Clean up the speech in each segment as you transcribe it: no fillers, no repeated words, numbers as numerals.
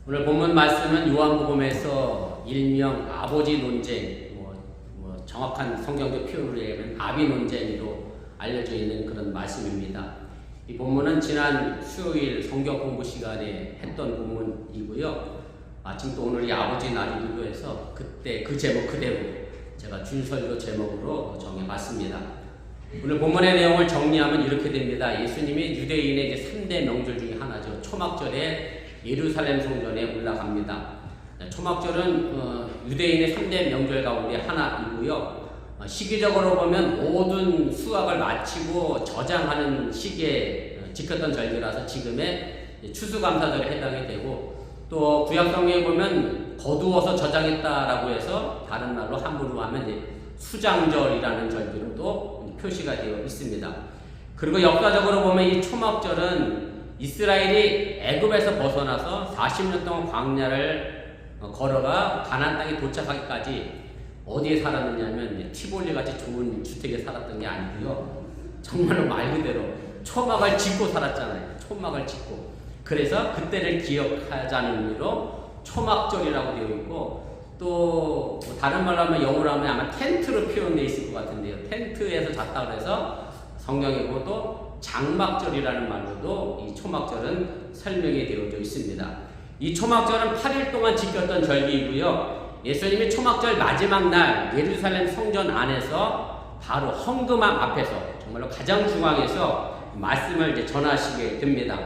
오늘 본문 말씀은 요한복음에서 일명 아버지 논쟁, 정확한 성경적 표현으로 얘기하면 아비 논쟁으로 알려져 있는 그런 말씀입니다. 이 본문은 지난 수요일 성경 공부 시간에 했던 본문이고요. 마침 또 오늘이 아버지 날이기도 해서 그때 그 제목 그대로 제가 준설교 제목으로 정해봤습니다. 오늘 본문의 내용을 정리하면 이렇게 됩니다. 예수님이 유대인의 이제 3대 명절 중에 하나죠. 초막절에 예루살렘 성전에 올라갑니다. 초막절은 유대인의 3대 명절 가운데 하나이고요. 시기적으로 보면 모든 수확을 마치고 저장하는 시기에 지켰던 절기라서 지금의 추수감사절에 해당이 되고, 또 구약성경에 보면 거두어서 저장했다라고 해서 다른 말로 한문으로 하면 이제 수장절이라는 절기로도 표시가 되어 있습니다. 그리고 역사적으로 보면 이 초막절은 이스라엘이 애굽에서 벗어나서 40년 동안 광야를 걸어가 가나안 땅에 도착하기까지 어디에 살았느냐면 티볼리 같이 좋은 주택에 살았던 게 아니고요. 정말로 말 그대로 초막을 짓고 살았잖아요. 초막을 짓고. 그래서 그때를 기억하자는 의미로 초막절이라고 되어 있고, 또 다른 말로 하면 영어로 하면 아마 텐트로 표현되어 있을 것 같은데요. 텐트에서 잤다 그래서 성경에 보도 장막절이라는 말로도 이 초막절은 설명이 되어져 있습니다. 이 초막절은 8일 동안 지켰던 절기이고요. 예수님이 초막절 마지막 날 예루살렘 성전 안에서 바로 헌금함 앞에서 정말로 가장 중앙에서 말씀을 이제 전하시게 됩니다.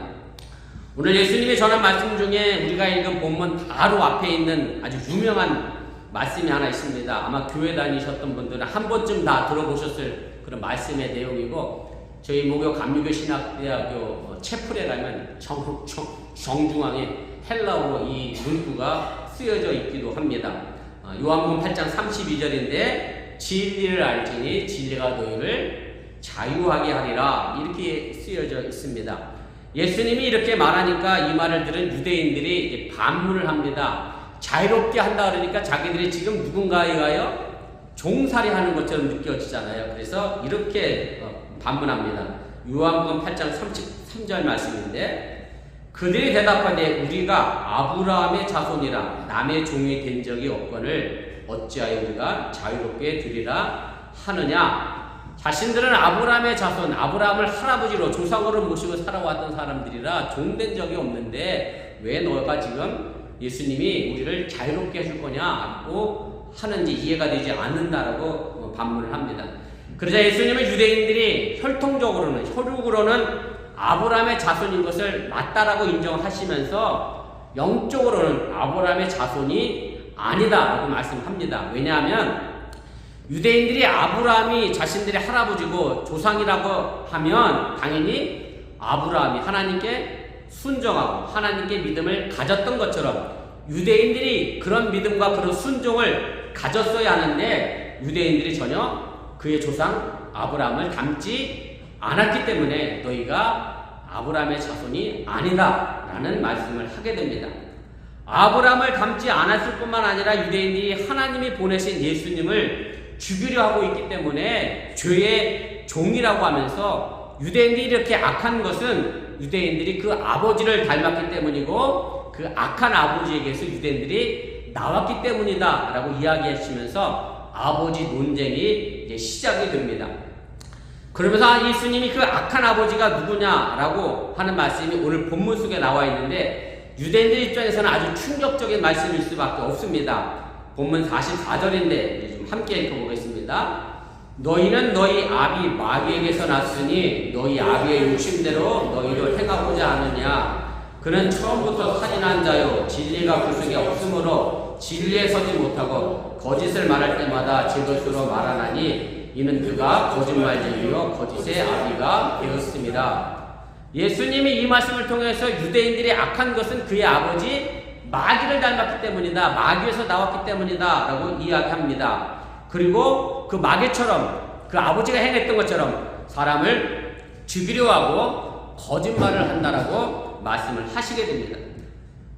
오늘 예수님이 전한 말씀 중에 우리가 읽은 본문 바로 앞에 있는 아주 유명한 말씀이 하나 있습니다. 아마 교회 다니셨던 분들은 한 번쯤 다 들어보셨을 그런 말씀의 내용이고, 저희 목요 감리교 신학대학교 채플에 가면 정중앙에 헬라어로 이 문구가 쓰여져 있기도 합니다. 요한복음 8장 32절인데 진리를 알지니 진리가 너희를 자유하게 하리라, 이렇게 쓰여져 있습니다. 예수님이 이렇게 말하니까 이 말을 들은 유대인들이 반문을 합니다. 자유롭게 한다 그러니까 자기들이 지금 누군가에 의하여 종살이 하는 것처럼 느껴지잖아요. 그래서 이렇게 반문합니다. 요한복음 8장 33절 말씀인데, 그들이 대답하되 우리가 아브라함의 자손이라 남의 종이 된 적이 없거늘 어찌하여 우리가 자유롭게 되리라 하느냐. 자신들은 아브라함의 자손, 아브라함을 할아버지로 조상으로 모시고 살아왔던 사람들이라 종된 적이 없는데 왜 너가 지금 예수님이 우리를 자유롭게 해줄 거냐고 하는지 이해가 되지 않는다라고 반문을 합니다. 그러자 예수님은 유대인들이 혈통적으로는, 혈육으로는 아브라함의 자손인 것을 맞다라고 인정하시면서 영적으로는 아브라함의 자손이 아니다라고 말씀합니다. 왜냐하면 유대인들이 아브라함이 자신들의 할아버지고 조상이라고 하면 당연히 아브라함이 하나님께 순종하고 하나님께 믿음을 가졌던 것처럼 유대인들이 그런 믿음과 그런 순종을 가졌어야 하는데, 유대인들이 전혀 그의 조상 아브라함을 닮지 않았기 때문에 너희가 아브라함의 자손이 아니다 라는 말씀을 하게 됩니다. 아브라함을 닮지 않았을 뿐만 아니라 유대인들이 하나님이 보내신 예수님을 죽이려 하고 있기 때문에 죄의 종이라고 하면서, 유대인들이 이렇게 악한 것은 유대인들이 그 아버지를 닮았기 때문이고 그 악한 아버지에게서 유대인들이 나왔기 때문이다 라고 이야기하시면서 아버지 논쟁이 이제 시작이 됩니다. 그러면서 예수님이 그 악한 아버지가 누구냐라고 하는 말씀이 오늘 본문 속에 나와 있는데, 유대인들 입장에서는 아주 충격적인 말씀일 수밖에 없습니다. 본문 44절인데 좀 함께 읽어보겠습니다. 너희는 너희 아비 마귀에게서 났으니 너희 아비의 욕심대로 너희를 행하고자 하느냐. 그는 처음부터 살인한 자요 진리가 그 속에 없으므로 진리에 서지 못하고 거짓을 말할 때마다 제 것으로 말하나니 이는 그가 거짓말쟁이요 거짓의 아비가 되었습니다. 예수님이 이 말씀을 통해서 유대인들이 악한 것은 그의 아버지 마귀를 닮았기 때문이다, 마귀에서 나왔기 때문이다 라고 이야기합니다. 그리고 그 마귀처럼 그 아버지가 행했던 것처럼 사람을 죽이려 하고 거짓말을 한다라고 말씀을 하시게 됩니다.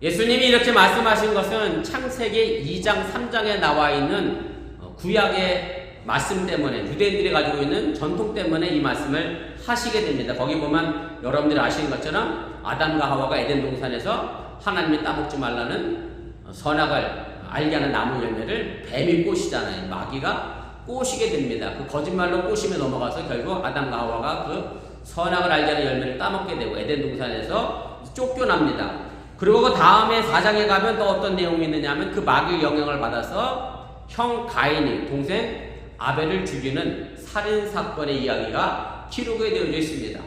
예수님이 이렇게 말씀하신 것은 창세기 2장 3장에 나와 있는 구약의 말씀 때문에, 유대인들이 가지고 있는 전통 때문에 이 말씀을 하시게 됩니다. 거기 보면 여러분들이 아시는 것처럼 아담과 하와가 에덴 동산에서 하나님이 따먹지 말라는 선악을 알게 하는 나무 열매를 뱀이 꼬시잖아요. 마귀가 꼬시게 됩니다. 그 거짓말로 꼬심에 넘어가서 결국 아담과 하와가 그 선악을 알게 하는 열매를 따먹게 되고 에덴 동산에서 쫓겨납니다. 그리고 그 다음에 4장에 가면 또 어떤 내용이 있느냐면 그 마귀의 영향을 받아서 형 가인이 동생 아벨을 죽이는 살인사건의 이야기가 기록이 되어져 있습니다.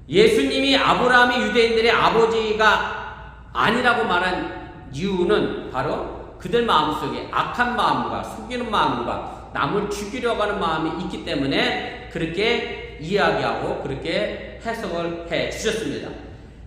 예수님이 아브라함이 유대인들의 아버지가 아니라고 말한 이유는 바로 그들 마음속에 악한 마음과 속이는 마음과 남을 죽이려고 하는 마음이 있기 때문에 그렇게 이야기하고 그렇게 해석을 해 주셨습니다.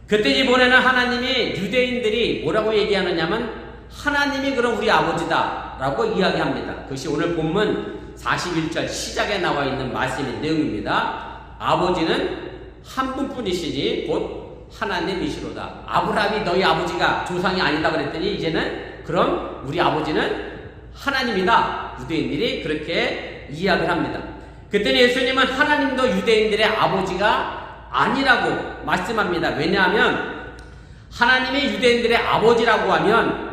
그때 이번에는 하나님이 유대인들이 뭐라고 얘기하느냐면 하나님이 그럼 우리 아버지다 라고 이야기합니다. 그것이 오늘 본문 41절 시작에 나와 있는 말씀의 내용입니다. 아버지는 한 분뿐이시니 곧 하나님이시로다. 아브라함이 너희 아버지가 조상이 아니다 그랬더니 이제는 그럼 우리 아버지는 하나님이다. 유대인들이 그렇게 이야기를 합니다. 그때는 예수님은 하나님도 유대인들의 아버지가 아니라고 말씀합니다. 왜냐하면 하나님이 유대인들의 아버지라고 하면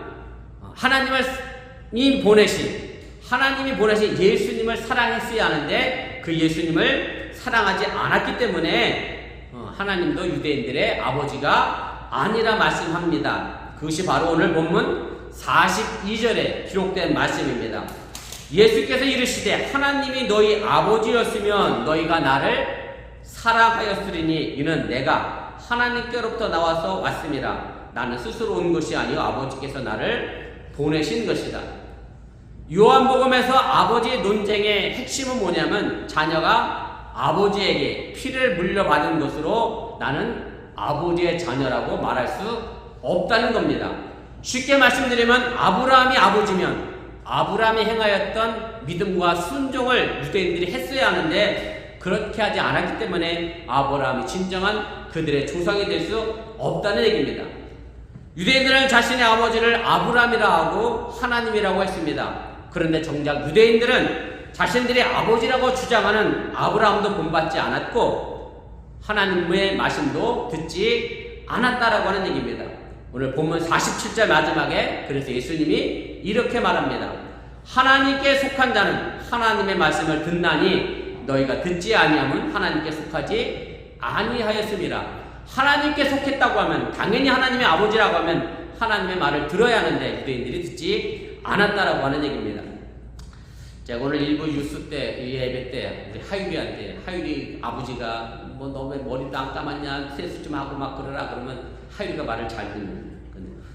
하나님이 보내신 예수님을 사랑했어야 하는데 그 예수님을 사랑하지 않았기 때문에 하나님도 유대인들의 아버지가 아니라 말씀합니다. 그것이 바로 오늘 본문 42절에 기록된 말씀입니다. 예수께서 이르시되 하나님이 너희 아버지였으면 너희가 나를 사랑하였으리니 이는 내가 하나님께로부터 나와서 왔음이라. 나는 스스로 온 것이 아니요 아버지께서 나를 보내신 것이다. 요한복음에서 아버지의 논쟁의 핵심은 뭐냐면 자녀가 아버지에게 피를 물려받은 것으로 나는 아버지의 자녀라고 말할 수 없다는 겁니다. 쉽게 말씀드리면 아브라함이 아버지면 아브라함이 행하였던 믿음과 순종을 유대인들이 했어야 하는데 그렇게 하지 않았기 때문에 아브라함이 진정한 그들의 조상이 될 수 없다는 얘기입니다. 유대인들은 자신의 아버지를 아브라함이라 하고 하나님이라고 했습니다. 그런데 정작 유대인들은 자신들의 아버지라고 주장하는 아브라함도 본받지 않았고 하나님의 말씀도 듣지 않았다라고 하는 얘기입니다. 오늘 본문 47절 마지막에 그래서 예수님이 이렇게 말합니다. 하나님께 속한 자는 하나님의 말씀을 듣나니 너희가 듣지 아니하면 하나님께 속하지 아니하였음이라. 하나님께 속했다고 하면 당연히 하나님의 아버지라고 하면 하나님의 말을 들어야 하는데 유대인들이 듣지 않았다라고 하는 얘기입니다. 제가 오늘 일부 뉴스 때 예배 때 우리 하율이 아버지가 뭐 너 왜 머리도 안 감았냐 세수 좀 하고 막 그러라 그러면 하율이가 말을 잘 듣는.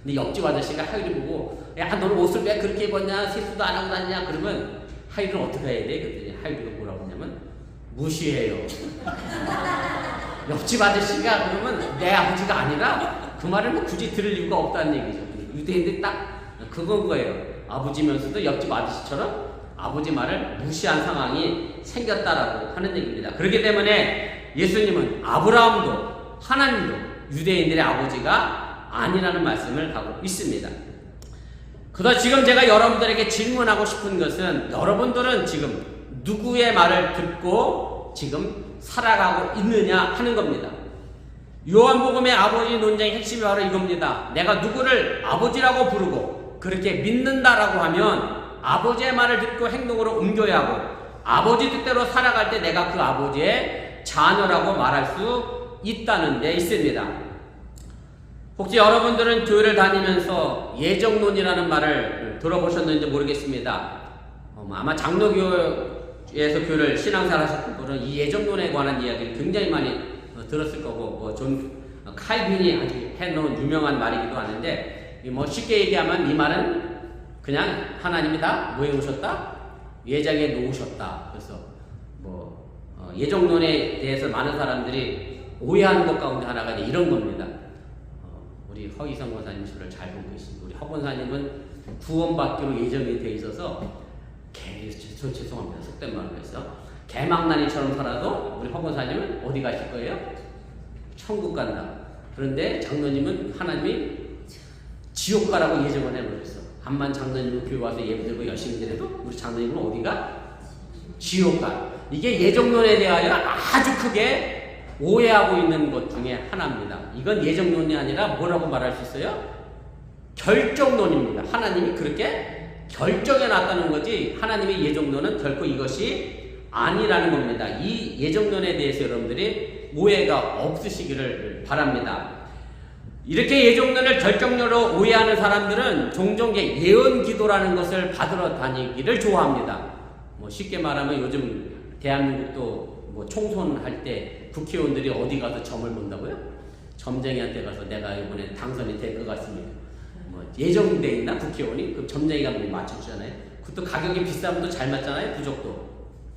근데 옆집 아저씨가 하율이 보고 야 너는 옷을 왜 그렇게 입었냐 세수도 안 하고 다니냐 그러면 하율이는 어떻게 해야 돼? 그랬더니 하율이가 뭐라고 하냐면 무시해요. 옆집 아저씨가 그러면 내 아버지가 아니라 그 말을 뭐 굳이 들을 이유가 없다는 얘기죠. 유대인들이 딱 그건 거예요. 아버지면서도 옆집 아저씨처럼 아버지 말을 무시한 상황이 생겼다라고 하는 얘기입니다. 그렇기 때문에 예수님은 아브라함도 하나님도 유대인들의 아버지가 아니라는 말씀을 하고 있습니다. 그래서 지금 제가 여러분들에게 질문하고 싶은 것은 여러분들은 지금 누구의 말을 듣고 지금 살아가고 있느냐 하는 겁니다. 요한복음의 아버지 논쟁의 핵심이 바로 이겁니다. 내가 누구를 아버지라고 부르고 그렇게 믿는다라고 하면 아버지의 말을 듣고 행동으로 옮겨야 하고 아버지 뜻대로 살아갈 때 내가 그 아버지의 자녀라고 말할 수 있다는 데 있습니다. 혹시 여러분들은 교회를 다니면서 예정론이라는 말을 들어보셨는지 모르겠습니다. 아마 장로교에서 교회를 신앙생활 하셨던 분은 이 예정론에 관한 이야기를 굉장히 많이 들었을 거고 존 칼빈이 아주 해놓은 유명한 말이기도 하는데 쉽게 얘기하면 이 말은 그냥 하나님이 다 뭐 해오셨다? 예정해 놓으셨다. 그래서 예정론에 대해서 많은 사람들이 오해하는 것 가운데 하나가 이런 겁니다. 우리 허희성 권사님 저를 잘 보고 계십니다. 우리 허 권사님은 구원받기로 예정이 돼 있어서 죄송합니다. 속된 말을 해서 개망나니처럼 살아도 우리 허 권사님은 어디 가실 거예요? 천국 간다. 그런데 장로님은 하나님이 지옥 가라고 예정을 해버렸어. 암만 장로님은 교회 와서 예배드리고 열심히 드려도 우리 장로님은 어디가? 지옥 가. 이게 예정론에 대하여 아주 크게 오해하고 있는 것 중에 하나입니다. 이건 예정론이 아니라 뭐라고 말할 수 있어요? 결정론입니다. 하나님이 그렇게 결정해 놨다는 거지 하나님의 예정론은 결코 이것이 아니라는 겁니다. 이 예정론에 대해서 여러분들이 오해가 없으시기를 바랍니다. 이렇게 예정론을 결정론으로 오해하는 사람들은 종종 예언기도라는 것을 받으러 다니기를 좋아합니다. 쉽게 말하면 요즘 대한민국도 총선할 때 국회의원들이 어디 가서 점을 본다고요? 점쟁이한테 가서 내가 이번에 당선이 될 것 같습니다. 예정돼 있나 국회의원이? 그 점쟁이가 맞춰주잖아요. 그것도 가격이 비싸면 또 잘 맞잖아요. 부적도.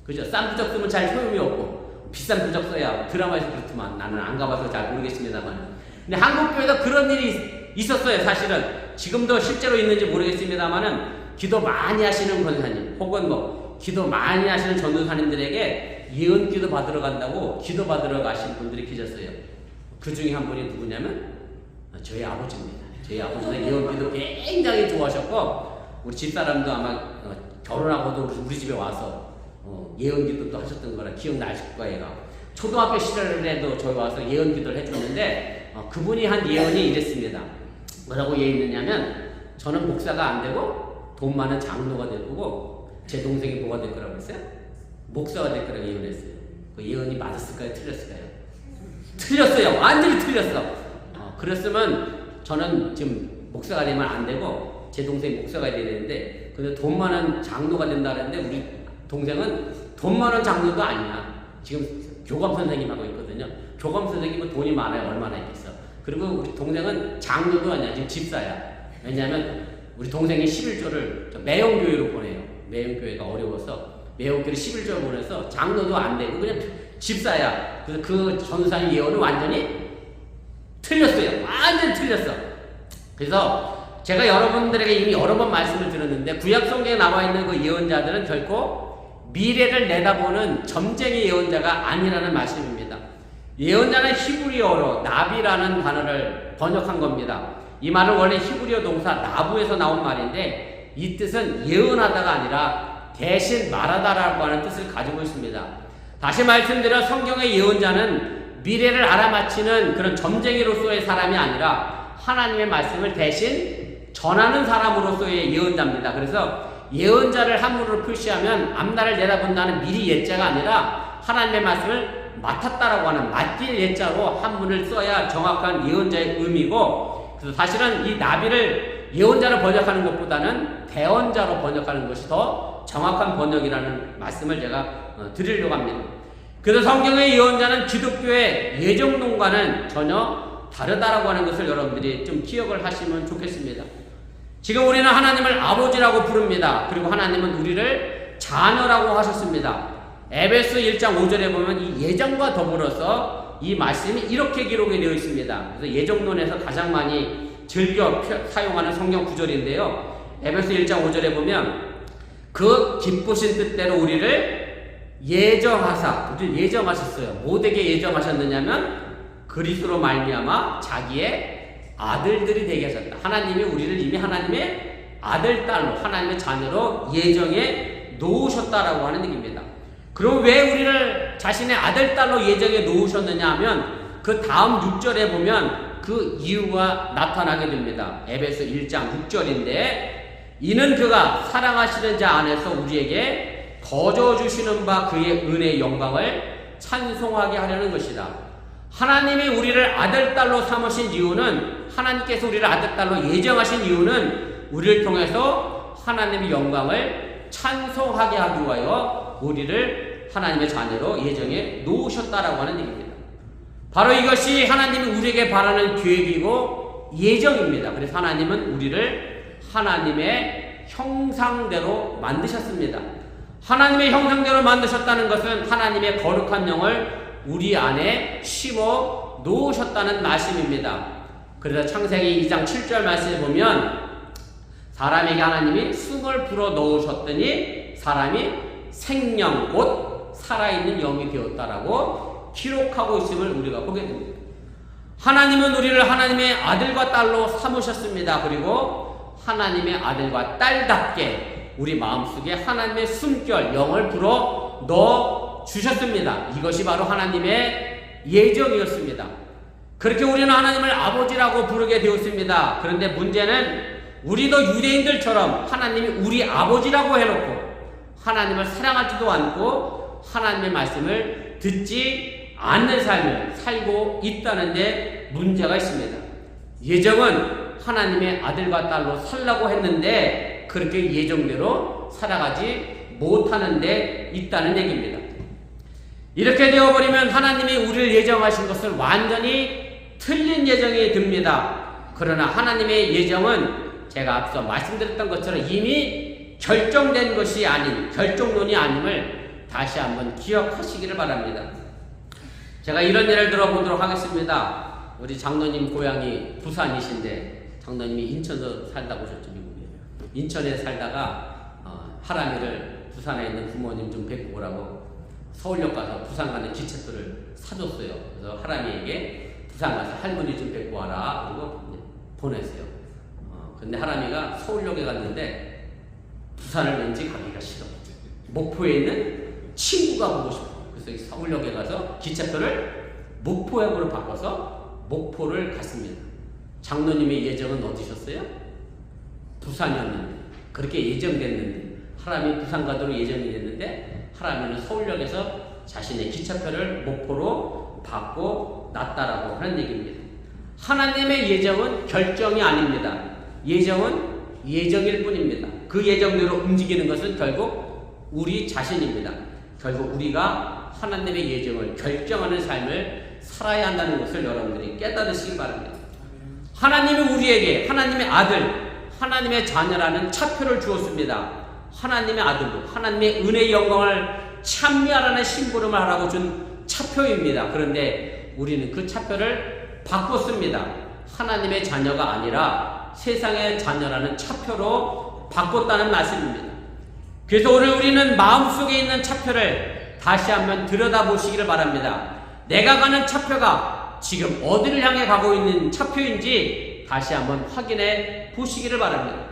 그죠? 싼 부적 쓰면 잘 소용이 없고 비싼 부적 써야 드라마에서 그렇지만 나는 안 가봐서 잘 모르겠습니다만. 근데 한국교회도 그런 일이 있었어요. 사실은 지금도 실제로 있는지 모르겠습니다만은 기도 많이 하시는 권사님 혹은 기도 많이 하시는 전도사님들에게 예언기도 받으러 간다고 기도 받으러 가신 분들이 계셨어요. 그 중에 한 분이 누구냐면 저희 아버지입니다. 저희 아버지는 예언기도 굉장히 좋아하셨고 우리 집사람도 아마 결혼하고도 우리 집에 와서 예언기도도 하셨던 거라 기억나실 거예요. 초등학교 시절에도 저희 와서 예언기도를 해줬는데 그분이 한 예언이 이랬습니다. 뭐라고 예언했냐면 저는 목사가 안 되고 돈 많은 장로가 될 거고 제 동생이 뭐가 될 거라고 했어요? 목사가 될 거라고 예언했어요. 그 예언이 맞았을까요? 틀렸을까요? 틀렸어요. 완전히 틀렸어. 그랬으면 저는 지금 목사가 되면 안 되고 제 동생이 목사가 돼야 되는데 근데 돈 많은 장로가 된다 그랬는데 우리 동생은 돈 많은 장로도 아니야. 지금 교감 선생님 하고 있거든요. 교감 선생님은 돈이 많아요. 얼마나 있겠어. 그리고 우리 동생은 장로도 아니야. 지금 집사야. 왜냐하면 우리 동생이 11조를 매형교회로 보내요. 매형교회가 어려워서 매형교회를 11조를 보내서 장로도 안 되고 그냥 집사야. 그래서 그 전사의 예언은 완전히 틀렸어요. 완전히 틀렸어. 그래서 제가 여러분들에게 이미 여러 번 말씀을 드렸는데 구약 성경에 나와 있는 그 예언자들은 결코 미래를 내다보는 점쟁이 예언자가 아니라는 말씀입니다. 예언자는 히브리어로 나비라는 단어를 번역한 겁니다. 이 말은 원래 히브리어 동사 나부에서 나온 말인데 이 뜻은 예언하다가 아니라 대신 말하다라고 하는 뜻을 가지고 있습니다. 다시 말씀드려 성경의 예언자는 미래를 알아맞히는 그런 점쟁이로서의 사람이 아니라 하나님의 말씀을 대신 전하는 사람으로서의 예언자입니다. 그래서 예언자를 한문으로 표시하면 앞날을 내다본다는 미리 예자가 아니라 하나님의 말씀을 맡았다라고 하는 맡길 예자로 한문을 써야 정확한 예언자의 의미고 그래서 사실은 이 나비를 예언자로 번역하는 것보다는 대언자로 번역하는 것이 더 정확한 번역이라는 말씀을 제가 드리려고 합니다. 그래서 성경의 예언자는 기독교의 예정론과는 전혀 다르다라고 하는 것을 여러분들이 좀 기억을 하시면 좋겠습니다. 지금 우리는 하나님을 아버지라고 부릅니다. 그리고 하나님은 우리를 자녀라고 하셨습니다. 에베소 1장 5절에 보면 이 예정과 더불어서 이 말씀이 이렇게 기록이 되어 있습니다. 그래서 예정론에서 가장 많이 즐겨 사용하는 성경 구절인데요. 에베소 1장 5절에 보면 그 기쁘신 뜻대로 우리를 예정하사, 우리를 예정하셨어요. 뭐되게 예정하셨느냐면 그리스도로 말미암아 자기의 아들들이 되게 하셨다. 하나님이 우리를 이미 하나님의 아들, 딸로 하나님의 자녀로 예정해 놓으셨다라고 하는 얘기입니다. 그럼 왜 우리를 자신의 아들, 딸로 예정해 놓으셨느냐 하면 그 다음 6절에 보면 그 이유가 나타나게 됩니다. 에베소 1장 6절인데 이는 그가 사랑하시는 자 안에서 우리에게 거저 주시는 바 그의 은혜의 영광을 찬송하게 하려는 것이다. 하나님이 우리를 아들, 딸로 삼으신 이유는 하나님께서 우리를 아들, 딸로 예정하신 이유는 우리를 통해서 하나님의 영광을 찬송하게 하기 위하여 우리를 하나님의 자녀로 예정해 놓으셨다라고 하는 얘기입니다. 바로 이것이 하나님이 우리에게 바라는 계획이고 예정입니다. 그래서 하나님은 우리를 하나님의 형상대로 만드셨습니다. 하나님의 형상대로 만드셨다는 것은 하나님의 거룩한 영을 우리 안에 심어 놓으셨다는 말씀입니다. 그래서 창세기 2장 7절 말씀에 보면 사람에게 하나님이 숨을 불어 넣으셨더니 사람이 생명 곧 살아있는 영이 되었다라고 기록하고 있음을 우리가 보게 됩니다. 하나님은 우리를 하나님의 아들과 딸로 삼으셨습니다. 그리고 하나님의 아들과 딸답게 우리 마음속에 하나님의 숨결 영을 불어 넣어 주셨습니다. 이것이 바로 하나님의 예정이었습니다. 그렇게 우리는 하나님을 아버지라고 부르게 되었습니다. 그런데 문제는 우리도 유대인들처럼 하나님이 우리 아버지라고 해놓고 하나님을 사랑하지도 않고 하나님의 말씀을 듣지 않는 삶을 살고 있다는 데 문제가 있습니다. 예정은 하나님의 아들과 딸로 살라고 했는데 그렇게 예정대로 살아가지 못하는 데 있다는 얘기입니다. 이렇게 되어버리면 하나님이 우리를 예정하신 것을 완전히 틀린 예정이 듭니다. 그러나 하나님의 예정은 제가 앞서 말씀드렸던 것처럼 이미 결정된 것이 아닌, 결정론이 아님을 다시 한번 기억하시기를 바랍니다. 제가 이런 예를 들어보도록 하겠습니다. 우리 장로님 고향이 부산이신데 장로님이 인천에서 살다고 오셨죠, 미국에. 인천에 살다가 하람이를 부산에 있는 부모님 좀 뵙고 오라고 서울역 가서 부산 가는 기차표를 사줬어요. 그래서 하람이에게 부산 가서 할머니 좀 뵙고 와라 그리고 보냈어요. 근데 하람이가 서울역에 갔는데 부산을 왠지 가기가 싫어. 목포에 있는 친구가 보고 싶어. 그래서 서울역에 가서 기차표를 목포역으로 바꿔서 목포를 갔습니다. 장로님의 예정은 어디셨어요? 부산이었는데 그렇게 예정됐는데 하람이 부산 가도록 예정이 됐는데 하람이는 서울역에서 자신의 기차표를 목포로 바꿔 놨다라고 하는 얘기입니다. 하나님의 예정은 결정이 아닙니다. 예정은 예정일 뿐입니다. 그 예정대로 움직이는 것은 결국 우리 자신입니다. 결국 우리가 하나님의 예정을 결정하는 삶을 살아야 한다는 것을 여러분들이 깨달으시기 바랍니다. 하나님이 우리에게 하나님의 아들, 하나님의 자녀라는 차표를 주었습니다. 하나님의 아들로 하나님의 은혜의 영광을 찬미하라는 심부름을 하라고 준 차표입니다. 그런데 우리는 그 차표를 바꿨습니다. 하나님의 자녀가 아니라 세상의 자녀라는 차표로 바꿨다는 말씀입니다. 그래서 오늘 우리는 마음속에 있는 차표를 다시 한번 들여다보시기를 바랍니다. 내가 가는 차표가 지금 어디를 향해 가고 있는 차표인지 다시 한번 확인해 보시기를 바랍니다.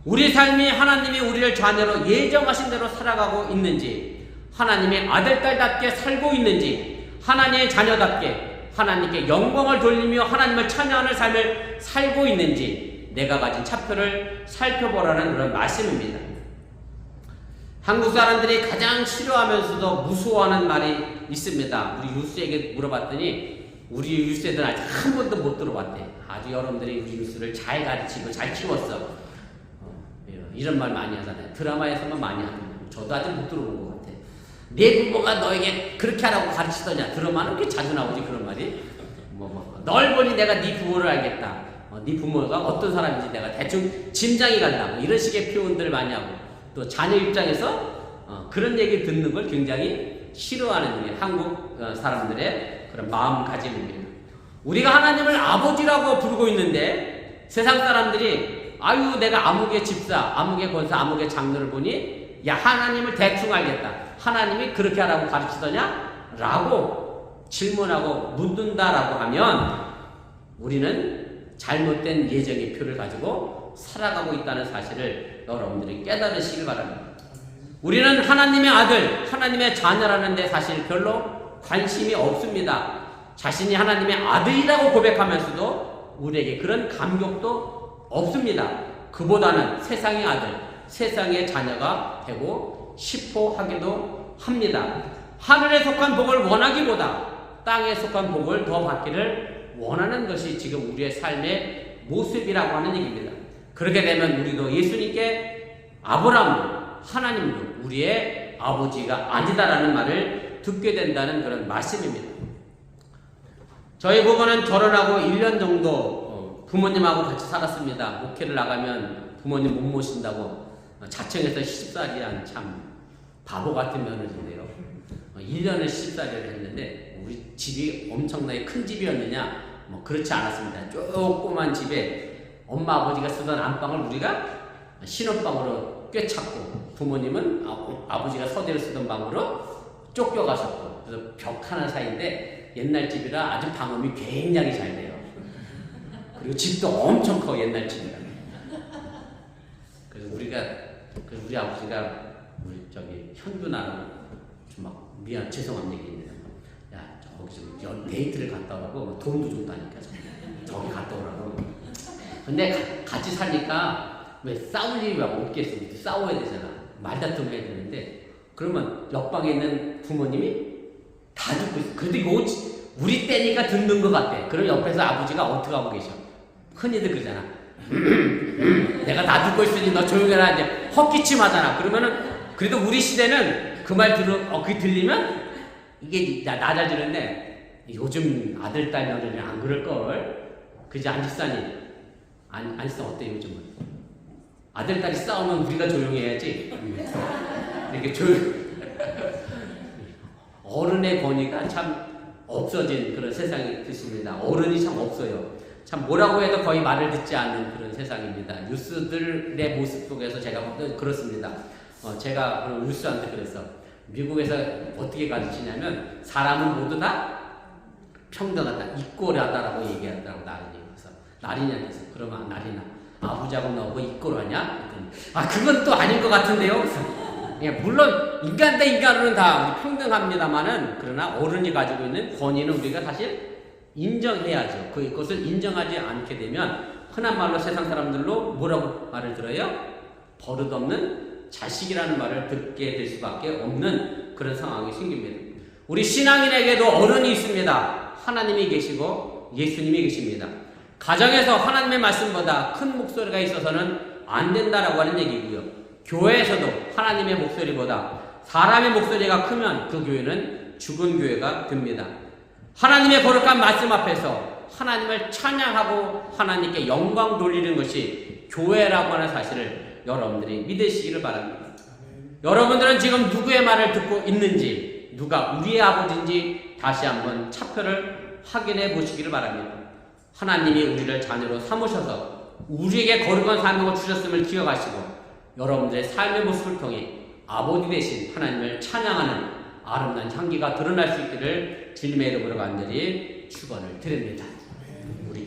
우리 삶이 하나님이 우리를 자녀로 예정하신 대로 살아가고 있는지, 하나님의 아들, 딸답게 살고 있는지, 하나님의 자녀답게 하나님께 영광을 돌리며 하나님을 찬양하는 삶을 살고 있는지 내가 가진 차표를 살펴보라는 그런 말씀입니다. 한국 사람들이 가장 싫어하면서도 무서워하는 말이 있습니다. 우리 유스에게 물어봤더니 우리 유스 애들은 아직 한 번도 못 들어봤대. 아주 여러분들이 우리 유스를 잘 가르치고 잘 키웠어. 이런 말 많이 하잖아요. 드라마에서만 많이 하던데 저도 아직 못 들어본 것 같아. 네 부모가 너에게 그렇게 하라고 가르치더냐. 드라마는 꽤 자주 나오지 그런 말이. 널 보니 내가 네 부모를 알겠다. 네 부모가 어떤 사람인지 내가 대충 짐작이 간다. 이런 식의 표현들을 많이 하고 또 자녀 입장에서 그런 얘기 듣는 걸 굉장히 싫어하는 게 한국 사람들의 그런 마음가짐입니다. 우리가 하나님을 아버지라고 부르고 있는데 세상 사람들이 아유 내가 아무개 집사, 아무개 권사, 아무개 장로를 보니 야 하나님을 대충 알겠다. 하나님이 그렇게 하라고 가르치더냐? 라고 질문하고 묻는다라고 하면 우리는 잘못된 예정의 표를 가지고 살아가고 있다는 사실을 여러분들이 깨달으시길 바랍니다. 우리는 하나님의 아들, 하나님의 자녀라는 데 사실 별로 관심이 없습니다. 자신이 하나님의 아들이라고 고백하면서도 우리에게 그런 감격도 없습니다. 그보다는 세상의 아들, 세상의 자녀가 되고 싶어 하기도 합니다. 하늘에 속한 복을 원하기보다 땅에 속한 복을 더 받기를 원하는 것이 지금 우리의 삶의 모습이라고 하는 얘기입니다. 그렇게 되면 우리도 예수님께 아브라함도 하나님도 우리의 아버지가 아니다라는 말을 듣게 된다는 그런 말씀입니다. 저희 부부는 결혼하고 1년 정도 부모님하고 같이 살았습니다. 목회를 나가면 부모님 못 모신다고 자청해서 시집살이한 참 바보 같은 며느리인데요. 1년을 시집살이를 했는데 우리 집이 엄청나게 큰 집이었느냐? 그렇지 않았습니다. 조그만 집에 엄마 아버지가 쓰던 안방을 우리가 신혼방으로 꿰찼고 부모님은 아버지가 서대를 쓰던 방으로 쫓겨가셨고 그래서 벽 하나 사이인데 옛날 집이라 아주 방음이 굉장히 잘 돼요. 그리고 집도 엄청 커 옛날 집이라. 그래서 우리 아버지가 우리 저기 현근아랑 좀 막 미안 죄송한 얘기 있는데 야 저기 좀 데이트를 갔다 오라고 돈도 줬다니까 저기 갔다 오라고 근데 같이 사니까 왜 싸울 일이 없겠어. 싸워야 되잖아. 말다툼 해야 되는데 그러면 옆방에 있는 부모님이 다 듣고 있어. 그래도 이거 우리 때니까 듣는 것 같아. 그럼 옆에서 아버지가 어떻게 하고 계셔? 흔히들 그러잖아. 내가 다 듣고 있으니 너 조용히 해라. 이제 헛기침 하잖아. 그러면은 그래도 우리 시대는 그 말 그게 들리면 이게 나 잘 들었는데 요즘 아들, 딸, 며느리는 안 그럴걸? 그지 안지사님? 안지사 어때 요즘은? 아들, 딸이 싸우면 우리가 조용히 해야지. 이렇게 어른의 권위가 참 없어진 그런 세상이 됐습니다. 어른이 참 없어요. 참 뭐라고 해도 거의 말을 듣지 않는 그런 세상입니다. 뉴스들의 모습 속에서 제가 그렇습니다. 제가 그런 뉴스한테 그랬어. 미국에서 어떻게 가르치냐면 사람은 모두 다 평등하다, 이꼬라다라고 얘기한다고 나린이. 그래서 나린이한테서 그러면 나린아 아부작업 나오고 이꼬라냐? 그건 또 아닌 것 같은데요. 예, 물론 인간 대 인간으로는 다 우리 평등합니다만은 그러나 어른이 가지고 있는 권위는 우리가 사실 인정해야죠. 그것을 인정하지 않게 되면 흔한 말로 세상 사람들로 뭐라고 말을 들어요? 버릇없는 자식이라는 말을 듣게 될 수밖에 없는 그런 상황이 생깁니다. 우리 신앙인에게도 어른이 있습니다. 하나님이 계시고 예수님이 계십니다. 가정에서 하나님의 말씀보다 큰 목소리가 있어서는 안 된다라고 하는 얘기고요. 교회에서도 하나님의 목소리보다 사람의 목소리가 크면 그 교회는 죽은 교회가 됩니다. 하나님의 거룩한 말씀 앞에서 하나님을 찬양하고 하나님께 영광 돌리는 것이 교회라고 하는 사실을 여러분들이 믿으시기를 바랍니다. 여러분들은 지금 누구의 말을 듣고 있는지, 누가 우리의 아버지인지 다시 한번 차표를 확인해 보시기를 바랍니다. 하나님이 우리를 자녀로 삼으셔서 우리에게 거룩한 사명을 주셨음을 기억하시고 여러분들의 삶의 모습을 통해 아버지 되신 하나님을 찬양하는 아름다운 향기가 드러날 수 있기를 주님의 이름으로 간절히 축원을 드립니다. 우리